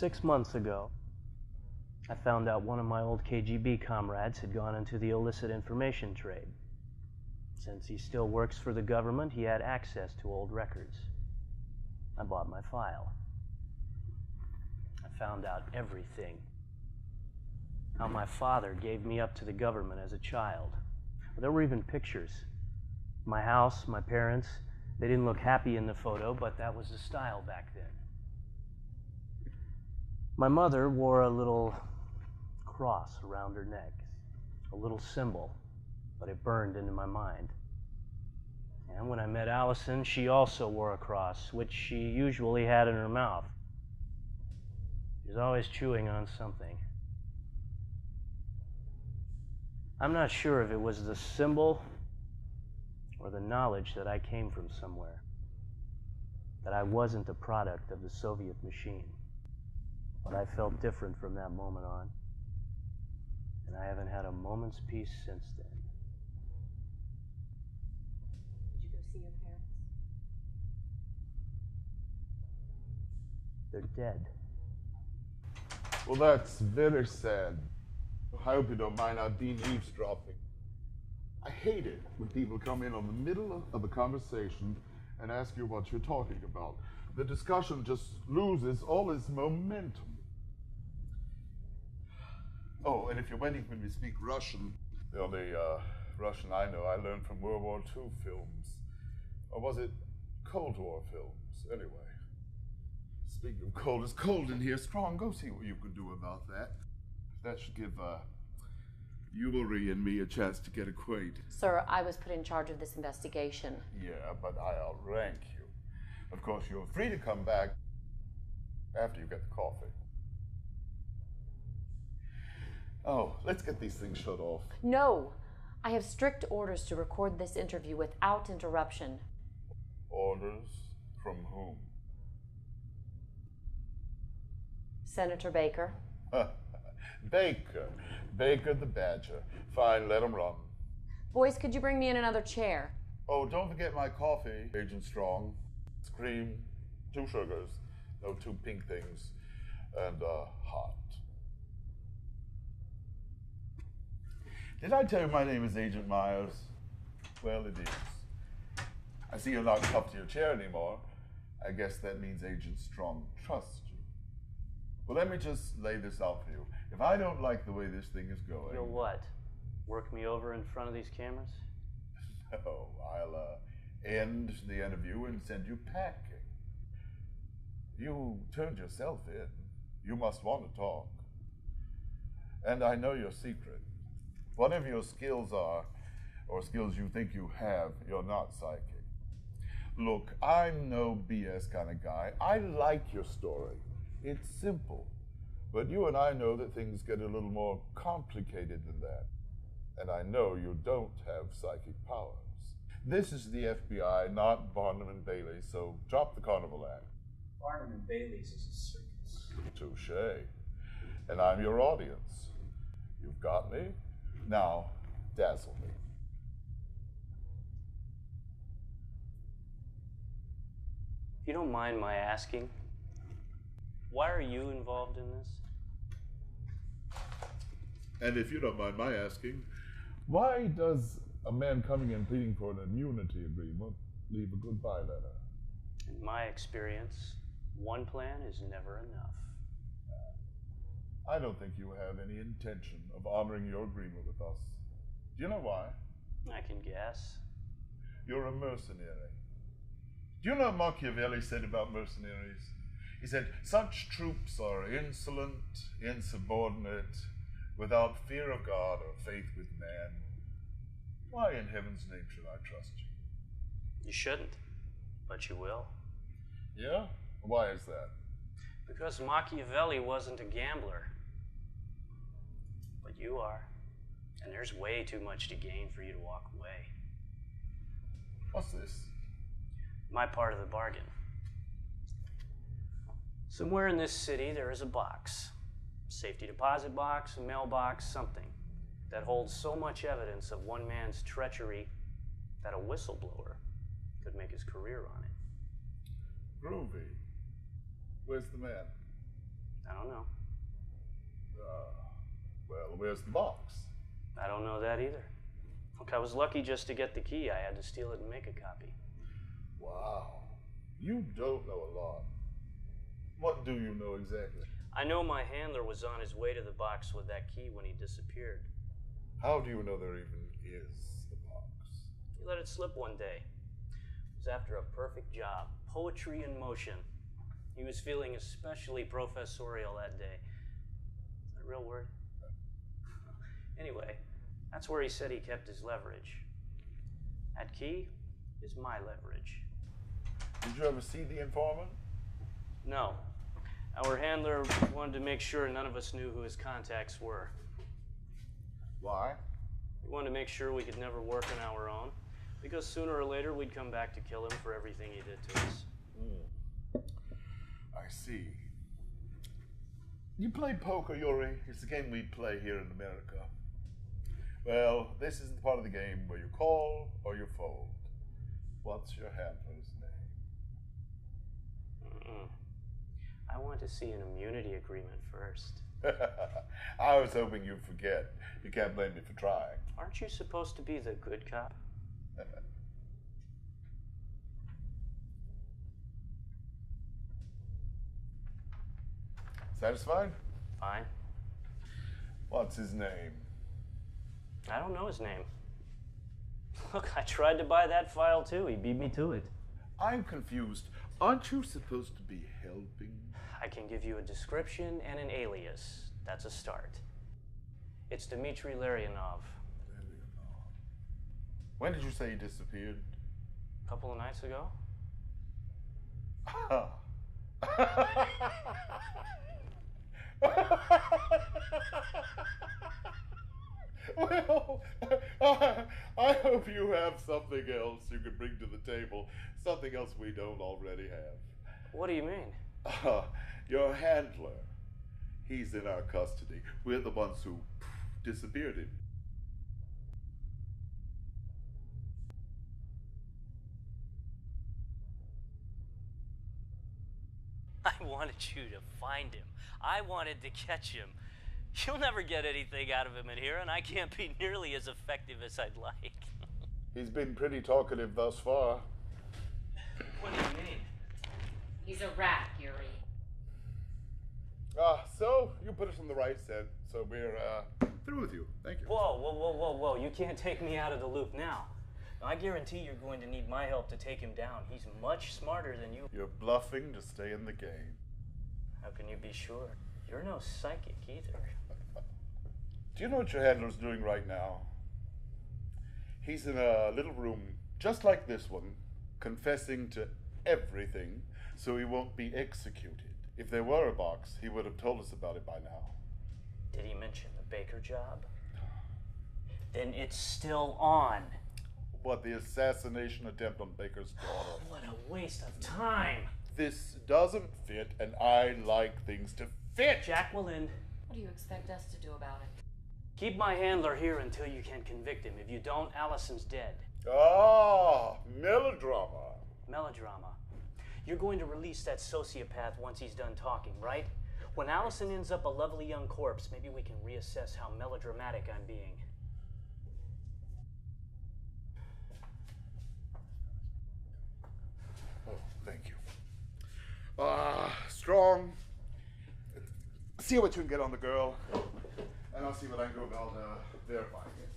6 months ago, I found out one of my old KGB comrades had gone into the illicit information trade. Since he still works for the government, he had access to old records. I bought my file. I found out everything. How my father gave me up to the government as a child. There were even pictures. My house, my parents, they didn't look happy in the photo, but that was the style back then. My mother wore a little cross around her neck, a little symbol, but it burned into my mind. And when I met Allison, she also wore a cross, which she usually had in her mouth. She was always chewing on something. I'm not sure if it was the symbol or the knowledge that I came from somewhere, that I wasn't a product of the Soviet machine. But I felt different from that moment on, and I haven't had a moment's peace since then. Did you go see your parents? They're dead. Well, that's very sad. I hope you don't mind our being eavesdropping. I hate it when people come in on the middle of a conversation and ask you what you're talking about. The discussion just loses all its momentum. Oh, and if you're waiting for me to speak Russian, the only Russian I know I learned from World War II films. Or was it Cold War films? Anyway, speaking of cold, it's cold in here. Strong, go see what you can do about that. That should give Yuri and me a chance to get acquainted. Sir, I was put in charge of this investigation. Yeah, but I outrank you. Of course, you're free to come back after you get the coffee. Oh, let's get these things shut off. No, I have strict orders to record this interview without interruption. Orders from whom? Senator Baker. Baker the Badger. Fine, let him run. Boys, could you bring me in another chair? Oh, don't forget my coffee, Agent Strong. It's cream, 2 sugars, no 2 pink things, and hot. Did I tell you my name is Agent Myers? Well, it is. I see you're not cuffed to your chair anymore. I guess that means Agent Strong trusts you. Well, let me just lay this out for you. If I don't like the way this thing is going... You'll what? Work me over in front of these cameras? No, I'll end the interview and send you packing. You turned yourself in. You must want to talk. And I know your secret. Whatever your skills are, or skills you think you have, you're not psychic. Look, I'm no BS kind of guy. I like your story. It's simple. But you and I know that things get a little more complicated than that. And I know you don't have psychic powers. This is the FBI, not Barnum and Bailey, so drop the Carnival Act. Barnum and Bailey's is a circus. Touché. And I'm your audience. You've got me. Now, dazzle me. If you don't mind my asking, why are you involved in this? And if you don't mind my asking, why does a man coming in pleading for an immunity agreement leave a goodbye letter? In my experience, one plan is never enough. I don't think you have any intention of honoring your agreement with us. Do you know why? I can guess. You're a mercenary. Do you know what Machiavelli said about mercenaries? He said, such troops are insolent, insubordinate, without fear of God or faith with man. Why in heaven's name should I trust you? You shouldn't, but you will. Yeah? Why is that? Because Machiavelli wasn't a gambler. But you are. And there's way too much to gain for you to walk away. What's this? My part of the bargain. Somewhere in this city there is a box. Safety deposit box, a mailbox, something that holds so much evidence of one man's treachery that a whistleblower could make his career on it. Groovy. Where's the man? I don't know. Well, where's the box? I don't know that either. Look, I was lucky just to get the key. I had to steal it and make a copy. Wow. You don't know a lot. What do you know exactly? I know my handler was on his way to the box with that key when he disappeared. How do you know there even is the box? He let it slip one day. It was after a perfect job. Poetry in motion. He was feeling especially professorial that day. Is that a real word? Anyway, that's where he said he kept his leverage. That key is my leverage. Did you ever see the informant? No. Our handler wanted to make sure none of us knew who his contacts were. Why? He wanted to make sure we could never work on our own, because sooner or later we'd come back to kill him for everything he did to us. I see. You play poker, Yuri. It's a game we play here in America. Well, this is the part of the game where you call or you fold. What's your handler's name? I want to see an immunity agreement first. I was hoping you'd forget. You can't blame me for trying. Aren't you supposed to be the good cop? Satisfied? Fine. What's his name? I don't know his name. Look, I tried to buy that file too. He beat me to it. I'm confused. Aren't you supposed to be helping? I can give you a description and an alias. That's a start. It's Dmitry Larionov. When did you say he disappeared? A couple of nights ago. Well, I hope you have something else you can bring to the table. Something else we don't already have. What do you mean? Your handler. He's in our custody. We're the ones who disappeared him. I wanted you to find him. I wanted to catch him. You'll never get anything out of him in here, and I can't be nearly as effective as I'd like. He's been pretty talkative thus far. What do you mean? He's a rat, Yuri. So you put us on the right scent, so we're through with you. Thank you. Whoa. You can't take me out of the loop now. I guarantee you're going to need my help to take him down. He's much smarter than you. You're bluffing to stay in the game. How can you be sure? You're no psychic either. Do you know what your handler's doing right now? He's in a little room just like this one, confessing to everything so he won't be executed. If there were a box, he would have told us about it by now. Did he mention the Baker job? Then it's still on. What, the assassination attempt on Baker's daughter? What a waste of time. This doesn't fit, and I like things to fit. Jacqueline. What do you expect us to do about it? Keep my handler here until you can convict him. If you don't, Allison's dead. Ah, melodrama. Melodrama. You're going to release that sociopath once he's done talking, right? When Allison ends up a lovely young corpse, maybe we can reassess how melodramatic I'm being. Oh, thank you. Strong. See what you can get on the girl, and I'll see what I can do about verifying it.